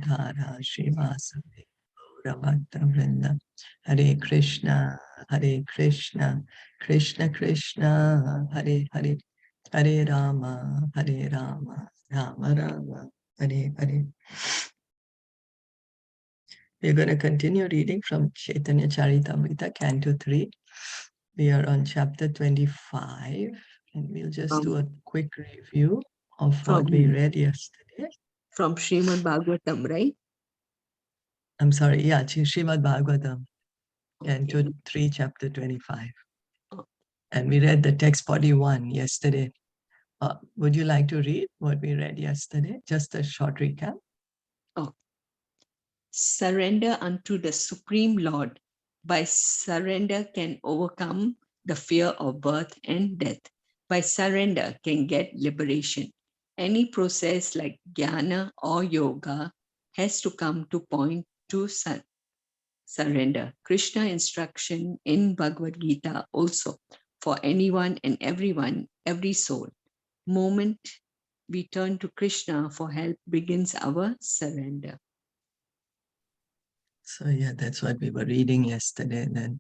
Radha Srivasade Gauravata Vrinda. Hare Krishna, Krishna Krishna, Hare Hare, Hare Rama, Rama Rama, Hare Hare. We're going to continue reading from Caitanya Caritamrta, Canto 3. We are on chapter 25, and we'll just do a quick review of what we read yesterday. From Srimad Bhagavatam, right? I'm sorry, yeah, Srimad Bhagavatam, Canto 3, chapter 25. And we read the text 41 yesterday. Would you like to read what we read yesterday? Just a short recap. Surrender unto the Supreme Lord. By surrender can overcome the fear of birth and death. By surrender can get liberation. Any process like jnana or yoga has to come to point to surrender. Krishna instruction in Bhagavad Gita also for anyone and everyone, every soul. Moment we turn to Krishna for help begins our surrender. So yeah, that's what we were reading yesterday. Then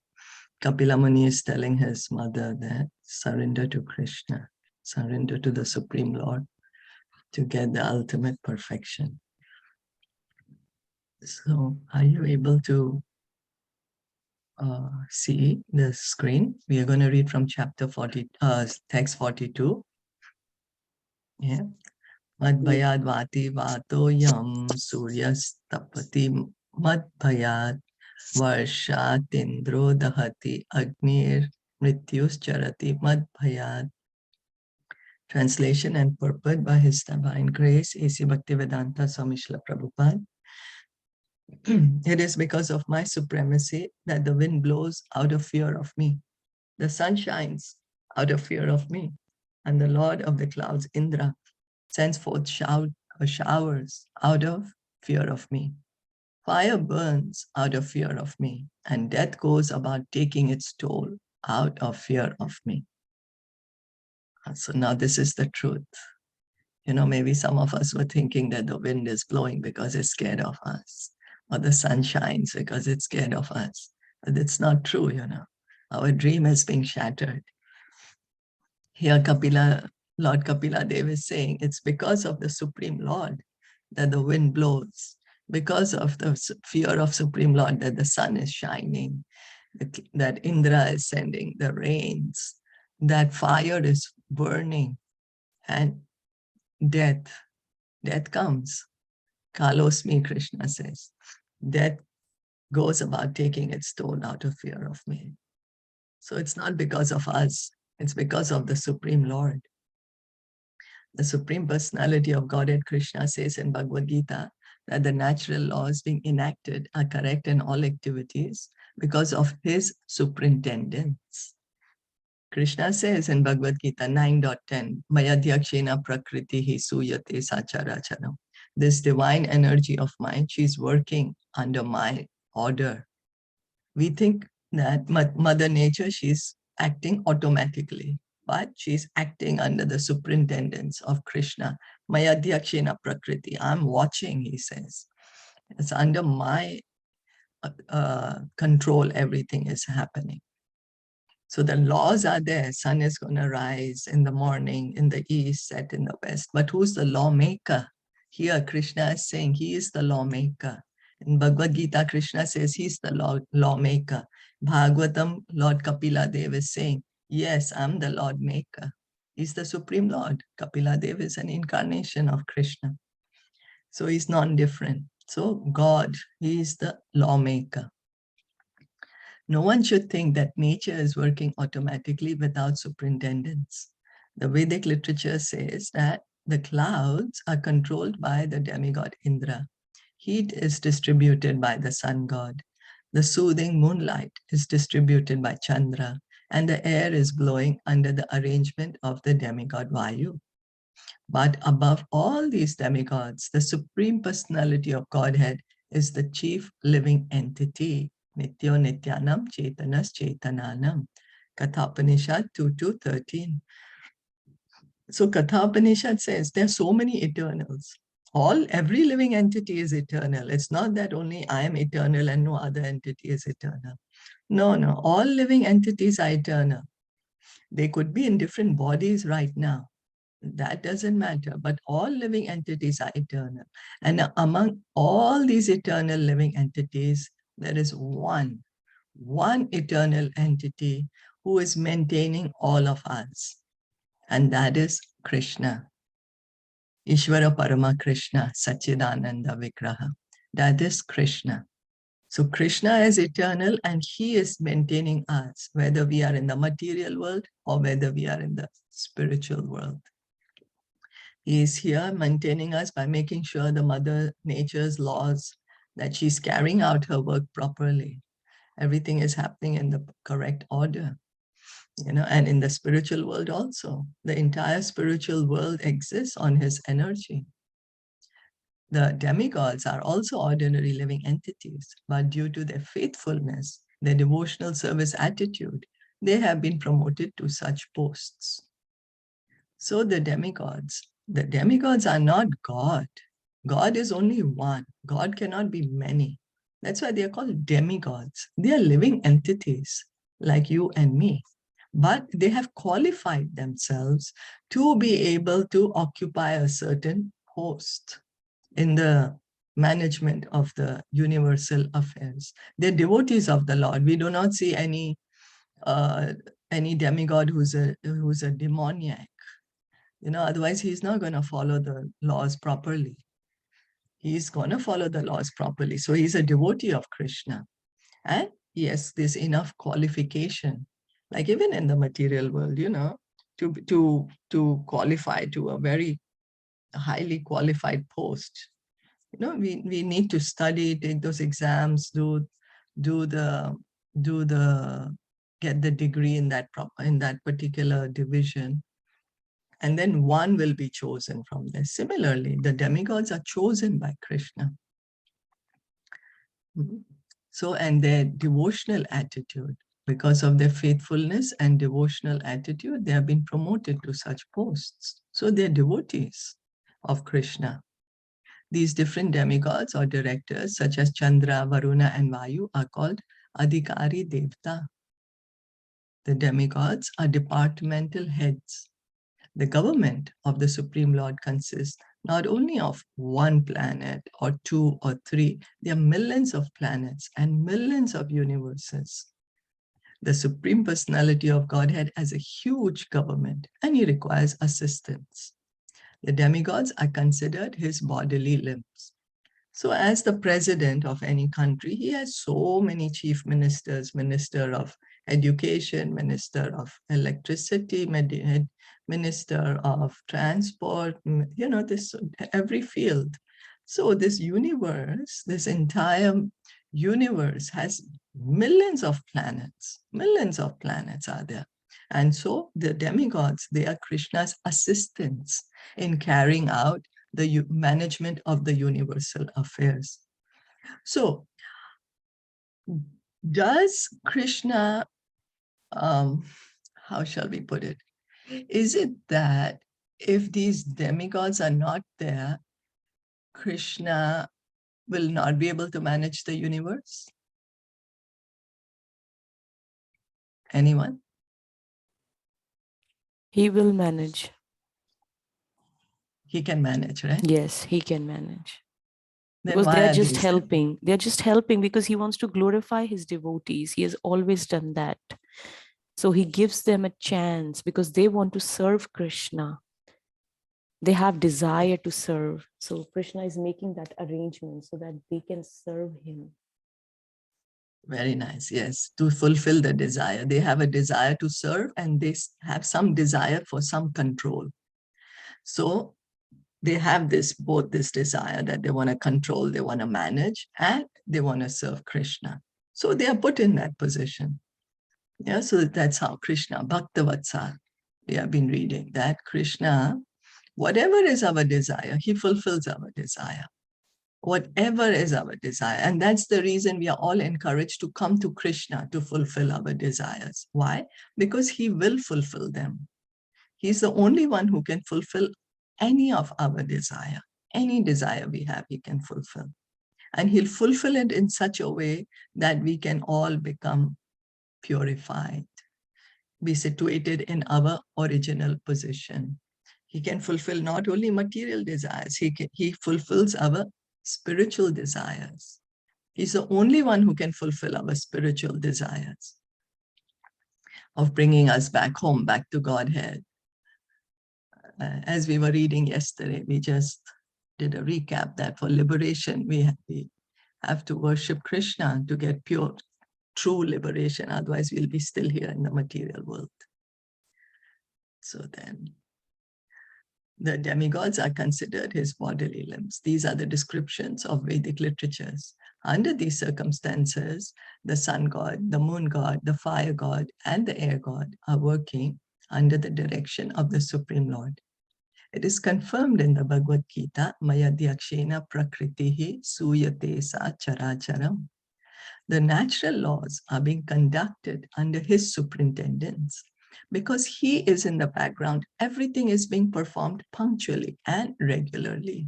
Kapila Muni is telling his mother that surrender to Krishna, surrender to the Supreme Lord to get the ultimate perfection. So are you able to see the screen? We are going to read from chapter 40, text 42. Yeah. Madbhayad vati vato yam suryastapati madbhayad varshat indro dahati agnir mrityus charati madbhayad. Translation and purport by His Divine Grace, A.C. Bhaktivedanta Swami Srila Prabhupada. It is because of my supremacy that the wind blows out of fear of me. The sun shines out of fear of me. And the Lord of the clouds, Indra, sends forth showers out of fear of me. Fire burns out of fear of me. And death goes about taking its toll out of fear of me. So now this is the truth. You know, maybe some of us were thinking that the wind is blowing because it's scared of us, or the sun shines because it's scared of us. But it's not true, you know. Our dream is being shattered. Here Lord Kapila Dev is saying it's because of the Supreme Lord that the wind blows, because of the fear of Supreme Lord that the sun is shining, that Indra is sending the rains, that fire is burning, and death comes. Kalosmi, Krishna says. Death goes about taking its toll out of fear of me. So it's not because of us, it's because of the Supreme Lord. The Supreme Personality of Godhead Krishna says in Bhagavad Gita that the natural laws being enacted are correct in all activities because of his superintendence. Krishna says in Bhagavad Gita 9.10, Mayadhyakshena prakritihi suyate sacharachanam. This divine energy of mine, she's working under my order. We think that Mother Nature, she's acting automatically, but she's acting under the superintendence of Krishna. Mayadhyakshena prakriti. I'm watching, he says. It's under my control, everything is happening. So the laws are there. Sun is going to rise in the morning, in the east, set in the west. But who's the lawmaker? Here, Krishna is saying he is the lawmaker. In Bhagavad Gita, Krishna says he's the lawmaker. Bhagavatam, Lord Kapila Dev is saying, yes, I'm the Lord maker. He's the Supreme Lord. Kapila Dev is an incarnation of Krishna. So he's non-different. So God, he is the lawmaker. No one should think that nature is working automatically without superintendence. The Vedic literature says that the clouds are controlled by the demigod Indra. Heat is distributed by the sun god. The soothing moonlight is distributed by Chandra, and the air is blowing under the arrangement of the demigod Vayu. But above all these demigods, the Supreme Personality of Godhead is the chief living entity. Nityo Nityanam Chetanas Chetananam. Kathopanishad 2:13. So Kathopanishad says there are so many eternals. Every living entity is eternal. It's not that only I am eternal and no other entity is eternal. No, no, all living entities are eternal. They could be in different bodies right now. That doesn't matter, but all living entities are eternal. And among all these eternal living entities, there is one eternal entity who is maintaining all of us. And that is Krishna. Ishvara Parama Krishna, Sachidananda Vigraha. That is Krishna. So Krishna is eternal and he is maintaining us, whether we are in the material world or whether we are in the spiritual world. He is here maintaining us by making sure the Mother Nature's laws, that she's carrying out her work properly. Everything is happening in the correct order. And in the spiritual world also, the entire spiritual world exists on his energy. The demigods are also ordinary living entities, but due to their faithfulness, their devotional service attitude, they have been promoted to such posts. So the demigods are not God. God is only one. God cannot be many. That's why they are called demigods. They are living entities like you and me, but they have qualified themselves to be able to occupy a certain post in the management of the universal affairs. They're devotees of the Lord. We do not see any demigod who's a demoniac. Otherwise he's not going to follow the laws properly. He's going to follow the laws properly. So he's a devotee of Krishna. And yes, there's enough qualification, like even in the material world, to qualify to a very highly qualified post. We need to study, take those exams, get the degree in that particular division. And then one will be chosen from there. Similarly, the demigods are chosen by Krishna. So, and their devotional attitude, because of their faithfulness and devotional attitude, they have been promoted to such posts. So they're devotees of Krishna. These different demigods or directors, such as Chandra, Varuna, and Vayu, are called Adhikari Devta. The demigods are departmental heads. The government of the Supreme Lord consists not only of one planet or two or three, there are millions of planets and millions of universes. The Supreme Personality of Godhead has a huge government and he requires assistance. The demigods are considered his bodily limbs. So as the president of any country, he has so many chief ministers, minister of education, minister of electricity, minister of transport, this every field. So this universe, this entire universe has millions of planets are there. And so the demigods, they are Krishna's assistants in carrying out the management of the universal affairs. So does Krishna, how shall we put it? Is it that if these demigods are not there, Krishna will not be able to manage the universe? Anyone? He will manage. He can manage, right? Yes, he can manage. Then because why they're are just these helping. They're just helping because he wants to glorify his devotees. He has always done that. So he gives them a chance because they want to serve Krishna. They have desire to serve. So Krishna is making that arrangement so that they can serve him. Very nice. Yes, to fulfill the desire. They have a desire to serve and they have some desire for some control. So they have both this desire that they want to control, they want to manage, and they want to serve Krishna. So they are put in that position. Yeah, so that's how Krishna, Bhaktavatsal, we have been reading that Krishna, whatever is our desire, he fulfills our desire. Whatever is our desire. And that's the reason we are all encouraged to come to Krishna to fulfill our desires. Why? Because he will fulfill them. He's the only one who can fulfill any of our desire, any desire we have, he can fulfill. And he'll fulfill it in such a way that we can all become purified, be situated in our original position. He can fulfill not only material desires, he fulfills our spiritual desires. He's the only one who can fulfill our spiritual desires of bringing us back home, back to Godhead. As we were reading yesterday, we just did a recap that for liberation, we have to worship Krishna to get pure, true liberation. Otherwise, we'll be still here in the material world. So then, the demigods are considered his bodily limbs. These are the descriptions of Vedic literatures. Under these circumstances, the sun god, the moon god, the fire god, and the air god are working under the direction of the Supreme Lord. It is confirmed in the Bhagavad Gita, Mayadhyakshena prakritihi suyate sa characharam. The natural laws are being conducted under his superintendence. Because he is in the background, everything is being performed punctually and regularly.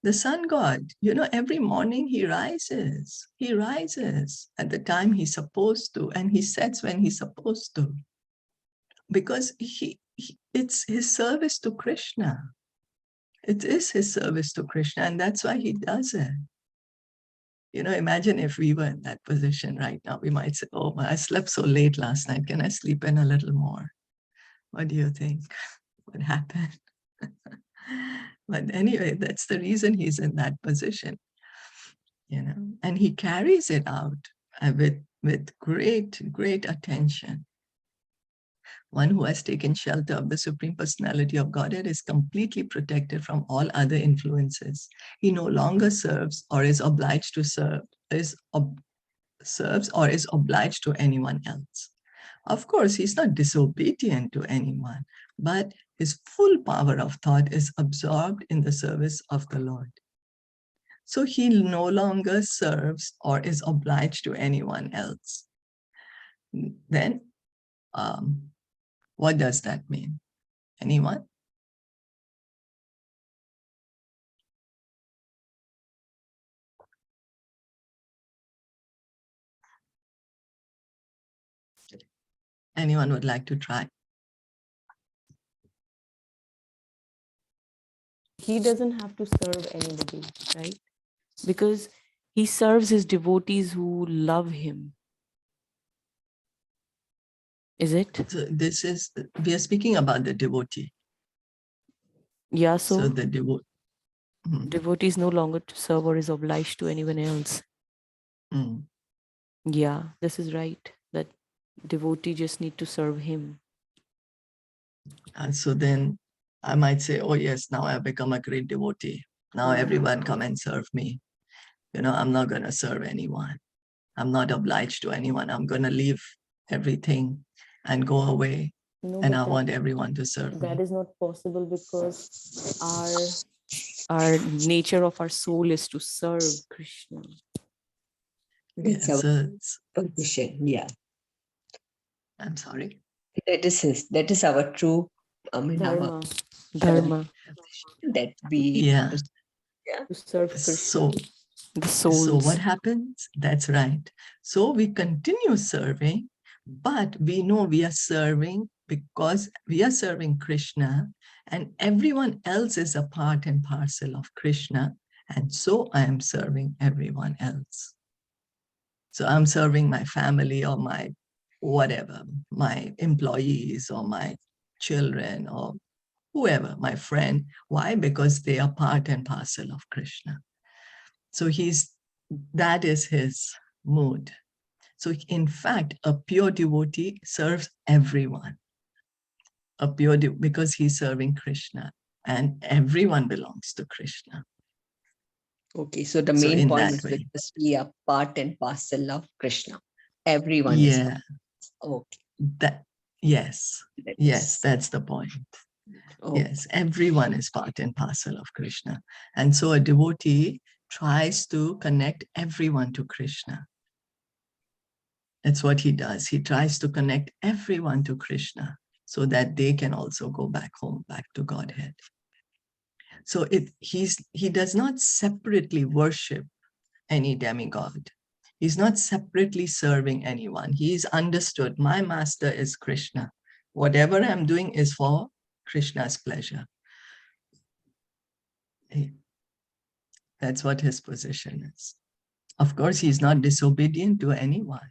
The sun god, every morning he rises at the time he's supposed to, and he sets when he's supposed to. Because it's his service to Krishna. It is his service to Krishna, and that's why he does it. Imagine if we were in that position right now, we might say, oh, I slept so late last night. Can I sleep in a little more? What do you think would happen? But anyway, that's the reason he's in that position, and he carries it out with great attention. One who has taken shelter of the Supreme Personality of Godhead is completely protected from all other influences. He no longer serves or is obliged to serves or is obliged to anyone else. Of course, he's not disobedient to anyone, but his full power of thought is absorbed in the service of the Lord. So he no longer serves or is obliged to anyone else. Then, what does that mean? Anyone? Anyone would like to try? He doesn't have to serve anybody, right? Because he serves his devotees who love him. Is it? So we are speaking about the devotee. Yeah, so the devotee is no longer to serve or is obliged to anyone else. Yeah, this is right. That devotee just need to serve him. And so then I might say, oh yes, now I've become a great devotee. Now everyone come and serve me. I'm not going to serve anyone. I'm not obliged to anyone. I'm going to leave everything and go away. No, and I want everyone to serve me. That is not possible because our nature of our soul is to serve Krishna. That's our position. Yeah. I'm sorry. That is our true Dharma. That we to serve Krishna. So what happens? That's right. So we continue serving, but we know we are serving because we are serving Krishna, and everyone else is a part and parcel of Krishna. And so I am serving everyone else. So I'm serving my family or my whatever, my employees or my children or whoever, my friend. Why? Because they are part and parcel of Krishna. So that is his mood. So in fact, a pure devotee serves everyone. Because he's serving Krishna, and everyone belongs to Krishna. Okay, so the main point is because we are part and parcel of Krishna. Everyone is. Okay. Yes, that's the point. Okay. Yes, everyone is part and parcel of Krishna. And so a devotee tries to connect everyone to Krishna. That's what he does. He tries to connect everyone to Krishna so that they can also go back home, back to Godhead. So he does not separately worship any demigod. He's not separately serving anyone. He's understood, my master is Krishna. Whatever I'm doing is for Krishna's pleasure. That's what his position is. Of course, he's not disobedient to anyone,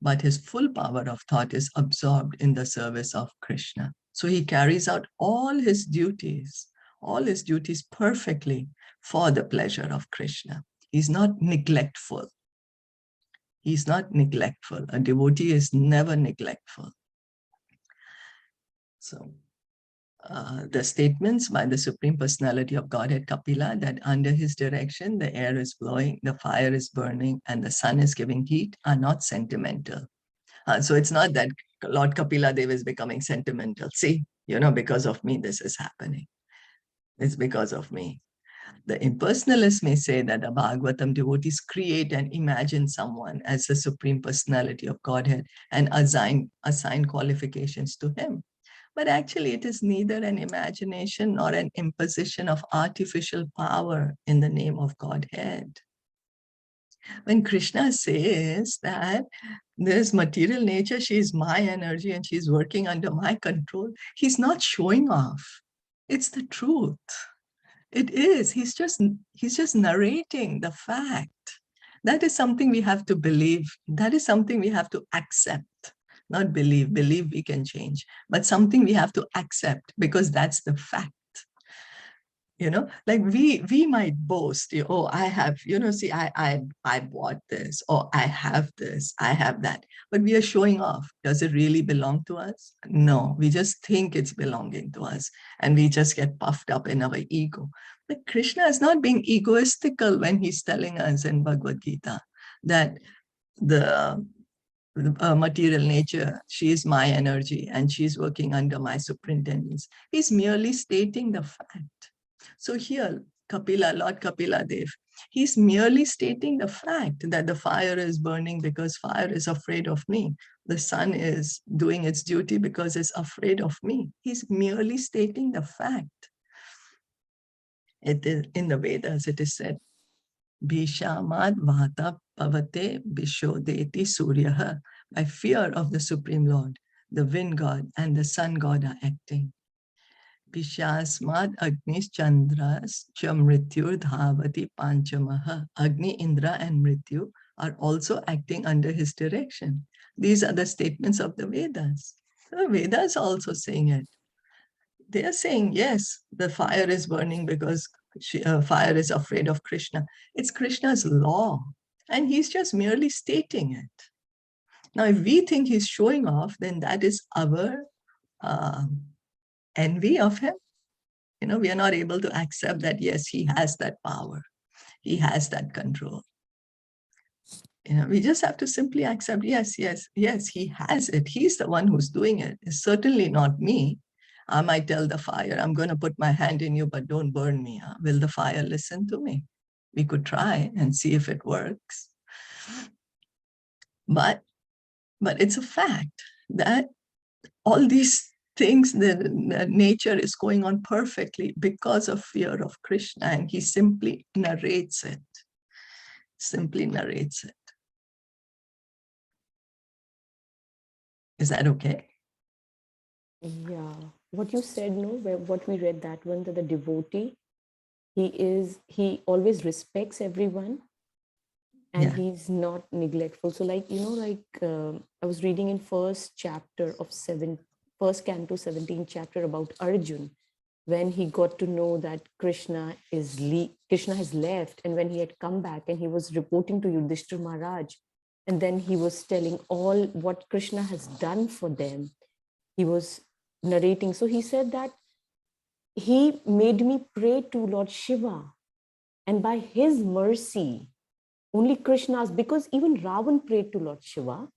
but his full power of thought is absorbed in the service of Krishna. So he carries out all his duties perfectly for the pleasure of Krishna. He's not neglectful. He's not neglectful. A devotee is never neglectful. So the statements by the Supreme Personality of Godhead Kapila that under his direction the air is blowing, the fire is burning, and the sun is giving heat are not sentimental. So it's not that Lord Kapila Dev is becoming sentimental. See, because of me this is happening. It's because of me. The impersonalist may say that the Bhagavatam devotees create and imagine someone as the Supreme Personality of Godhead and assign qualifications to him. But actually, it is neither an imagination nor an imposition of artificial power in the name of Godhead. When Krishna says that this material nature, she is my energy and she's working under my control, he's not showing off. It's the truth. It is. He's just narrating the fact. That is something we have to believe. That is something we have to accept. Not believe. Believe we can change. But something we have to accept because that's the fact. Like we might boast, oh, I have, see, I bought this, or I have this, I have that. But we are showing off. Does it really belong to us? No, we just think it's belonging to us. And we just get puffed up in our ego. But Krishna is not being egoistical when he's telling us in Bhagavad Gita that the material nature, she is my energy and she's working under my superintendence. He's merely stating the fact. So here, Lord Kapila Dev, he's merely stating the fact that the fire is burning because fire is afraid of me. The sun is doing its duty because it's afraid of me. He's merely stating the fact. It is in the Vedas, it is said, Bhishamad Vata Pavate Bishodeti Suryaha. By fear of the Supreme Lord, the wind god and the sun god are acting. Bishasmad Agnis Chandras Chamrityur Dhavati Panchamaha. Agni, Indra, and Mrityu are also acting under his direction. These are the statements of the Vedas. The Vedas are also saying it. They are saying, yes, the fire is burning because fire is afraid of Krishna. It's Krishna's law, and he's just merely stating it. Now, if we think he's showing off, then that is our envy of him. We are not able to accept that, yes, he has that power. He has that control. We just have to simply accept, yes, he has it. He's the one who's doing it. It's certainly not me. I might tell the fire, I'm going to put my hand in you, but don't burn me. Will the fire listen to me? We could try and see if it works. But it's a fact that all these things, the nature is going on perfectly because of fear of Krishna, and he simply narrates it. Is that okay? Yeah. What you said, what we read that one, that the devotee, he always respects everyone and he's not neglectful. So I was reading in first canto 17th chapter about Arjun, when he got to know that Krishna has left, and when he had come back and he was reporting to Yudhishthira Maharaj, and then he was telling all what Krishna has done for them. He was narrating. So he said that he made me pray to Lord Shiva, and by his mercy, only Krishna's, because even Ravan prayed to Lord Shiva,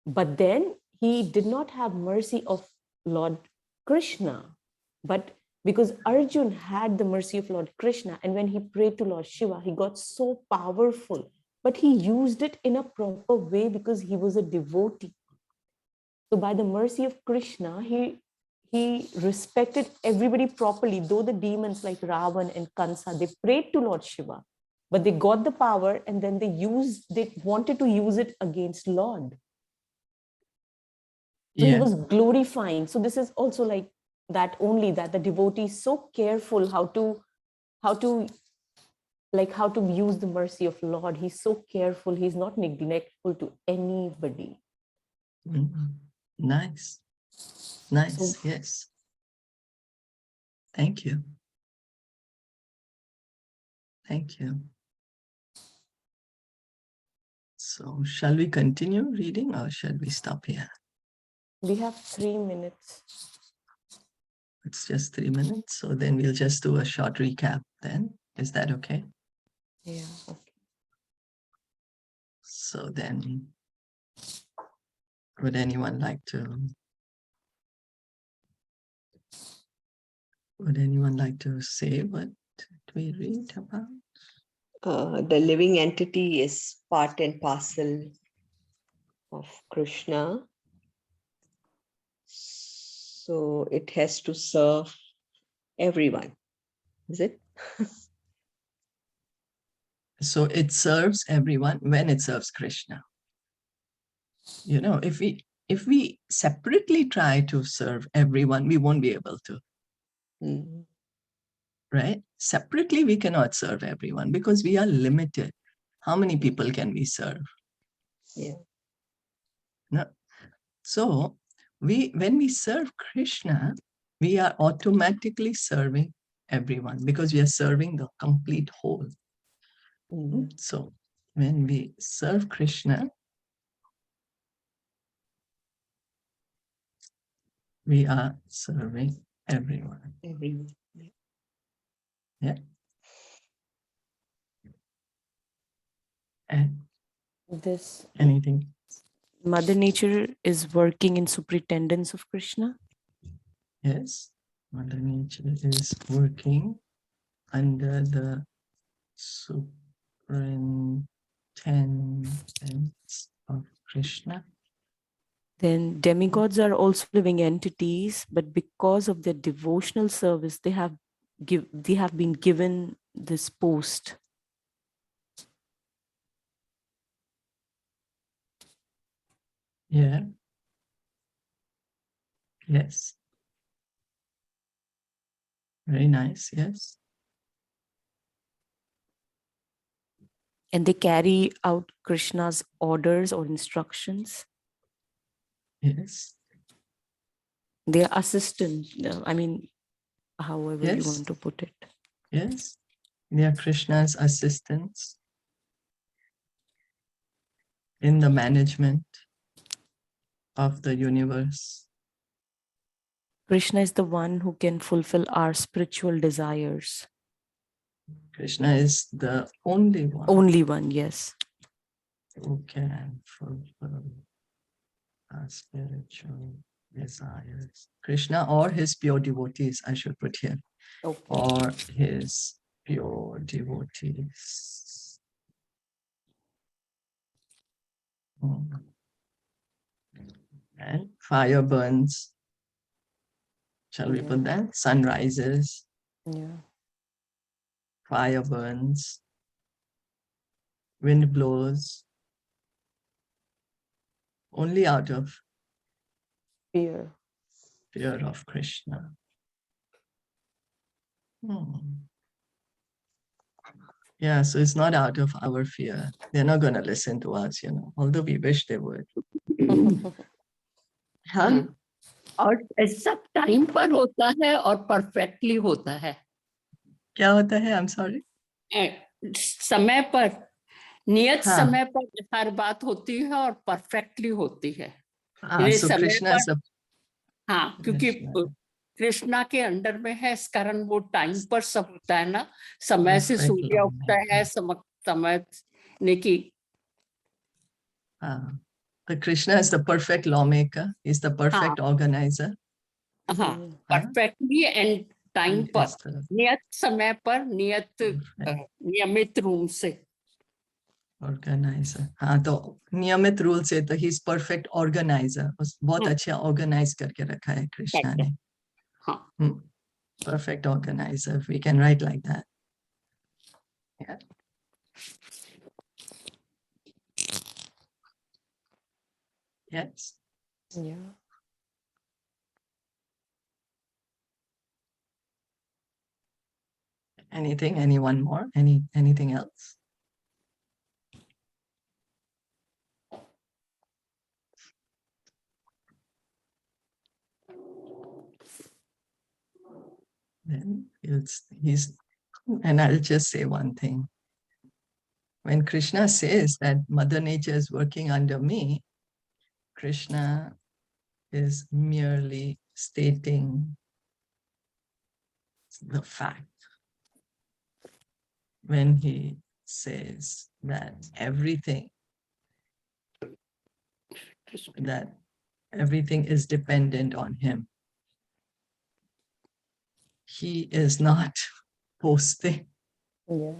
but then he did not have mercy of Lord Krishna. But because Arjun had the mercy of Lord Krishna, and when he prayed to Lord Shiva, he got so powerful, but he used it in a proper way because he was a devotee. So by the mercy of Krishna, he he respected everybody properly, though the demons like Ravan and Kansa, they prayed to Lord Shiva, but they got the power and then they wanted to use it against Lord. So he was glorifying. So this is also like that, only that the devotee is so careful how to use the mercy of Lord. He's so careful. He's not neglectful to anybody. Nice. Nice. So, yes. Thank you. Thank you. So shall we continue reading or shall we stop here? we have 3 minutes. It's just 3 minutes. So then we'll just do a short recap then. Is that okay? Yeah. Okay. So then, would anyone like to say what we read about? The living entity is part and parcel of Krishna. So it has to serve everyone. Is it? So it serves everyone when it serves Krishna. You know, if we separately try to serve everyone, we won't be able to. Right? Separately, we cannot serve everyone because we are limited. How many people can we serve? Yeah. No. So when we serve Krishna, we are automatically serving everyone because we are serving the complete whole. So when we serve Krishna, we are serving everyone. Everyone. Yeah. And This anything? Mother Nature is working in superintendence of Krishna. Yes. Mother Nature is working under the superintendence of Krishna. Then demigods are also living entities, but because of their devotional service, they have been given this post. Yeah. Yes. Very nice. Yes. And they carry out Krishna's orders or instructions. Yes. They are assistants. I mean, however you Yes. want to put it. Yes. They are Krishna's assistants in the management of the universe. Krishna is the one who can fulfill our spiritual desires. Krishna is the only one. Only one, yes. Who can fulfill our spiritual desires. Krishna or his pure devotees, I should put here. Okay. Or his pure devotees. And fire burns. Shall we put that? Sun rises. Yeah. Fire burns. Wind blows. Only out of Fear. fear of Krishna. Yeah, so it's not out of our fear. They're not going to listen to us, you know, although we wish they would. हाँ, और सब time पर होता है और perfectly होता है. क्या होता है? I'm sorry. समय पर, नियत समय पर हर बात होती है और परफेक्टली होती है. So Krishna is हाँ, क्योंकि कृष्णा के अंडर में है, इस कारण वो टाइम पर सब होता है ना. समय से सूर्य उगता है, समय ने की. But Krishna is the perfect lawmaker. He's the perfect organizer. Perfectly and time पर, नियत समय पर, नियमित रूप से. ऑर्गेनाइजर. हाँ, तो नियमित रूल से तो ही इज परफेक्ट ऑर्गेनाइजर. बहुत अच्छा ऑर्गेनाइज करके रखा है कृष्णा ने. हाँ. Perfect organizer. We can write like that. Yeah. Yes. Yeah. Anything? Anyone more? Anything else? Then he's, and I'll just say one thing. When Krishna says that Mother Nature is working under me, Krishna is merely stating the fact. When he says that everything is dependent on him, he is not boasting. Yeah.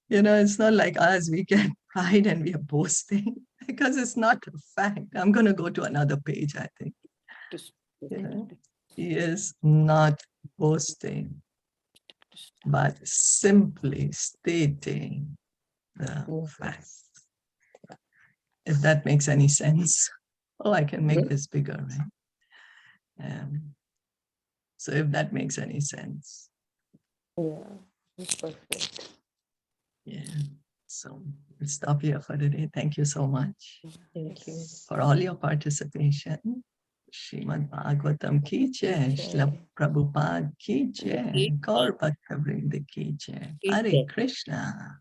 It's not like us, we get pride and we are boasting because it's not a fact. I'm going to go to another page, I think. He is not boasting, but simply stating the fact. If that makes any sense. Oh, I can make this bigger, right? So if that makes any sense. Yeah, that's perfect. Yeah. So we'll stop here for today. Thank you so much. Thank you. For all your participation. Srimad Bhagavatam ki jai, Shilpa Prabhupada ki jai, Gaur Bhakta Vrinda ki jai. Hare Krishna.